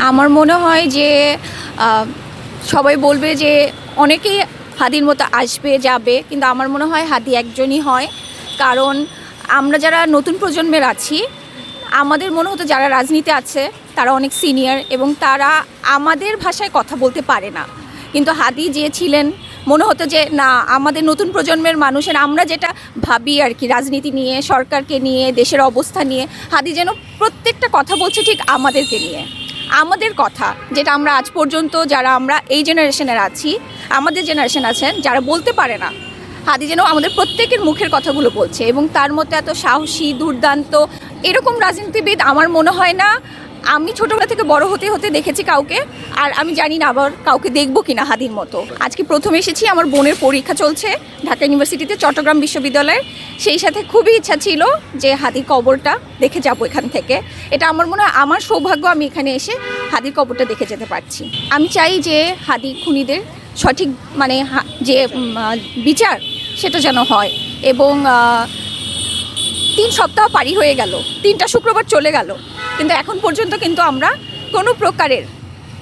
আমার মনে হয় যে সবাই বলবে যে অনেকেই হাদির মতো আসবে যাবে, কিন্তু আমার মনে হয় হাদি একজনই হয়। কারণ আমরা যারা নতুন প্রজন্মের আছি, আমাদের মনে হতো যারা রাজনীতি আছে তারা অনেক সিনিয়র এবং তারা আমাদের ভাষায় কথা বলতে পারে না। কিন্তু হাদি যে ছিলেন, মনে হতো যে না, আমাদের নতুন প্রজন্মের মানুষের আমরা যেটা ভাবি আর কি, রাজনীতি নিয়ে, সরকারকে নিয়ে, দেশের অবস্থা নিয়ে, হাদি যেন প্রত্যেকটা কথা বলছে ঠিক আমাদেরকে নিয়ে, আমাদের কথা যেটা আমরা আজ পর্যন্ত যারা আমরা এই জেনারেশনের আছি, আমাদের জেনারেশন আছেন যারা বলতে পারে না, হাদি যেন আমাদের প্রত্যেকের মুখের কথাগুলো বলছে। এবং তার মধ্যে এত সাহসী, দুর্দান্ত এরকম রাজনীতিবিদ আমার মনে হয় না আমি ছোটোবেলা থেকে বড় হতে হতে দেখেছি কাউকে, আর আমি জানি না আবার কাউকে দেখবো কিনা হাদির মতো। আজকে প্রথম এসেছি, আমার বোনের পরীক্ষা চলছে ঢাকা ইউনিভার্সিটিতে, চট্টগ্রাম বিশ্ববিদ্যালয়ের। সেই সাথে খুবই ইচ্ছা ছিল যে হাদির কবরটা দেখে যাবো এখান থেকে। এটা আমার মনে হয় আমার সৌভাগ্য, আমি এখানে এসে হাদির কবরটা দেখে যেতে পারছি। আমি চাই যে হাদি খুনিদের সঠিক মানে যে বিচার সেটা যেন হয়। এবং 3 সপ্তাহ পারি হয়ে গেল, 3টা শুক্রবার চলে গেল, কিন্তু এখন পর্যন্ত কিন্তু আমরা কোনো প্রকারের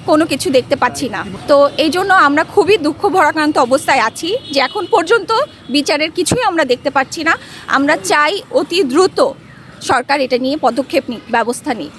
কোনো কিছু দেখতে পাচ্ছি না। তো এই জন্য আমরা খুবই দুঃখ ভরাক্রান্ত অবস্থায় আছি যে এখন পর্যন্ত বিচারের কিছুই আমরা দেখতে পাচ্ছি না। আমরা চাই অতি দ্রুত সরকার এটা নিয়ে পদক্ষেপ নিক, ব্যবস্থা নিক।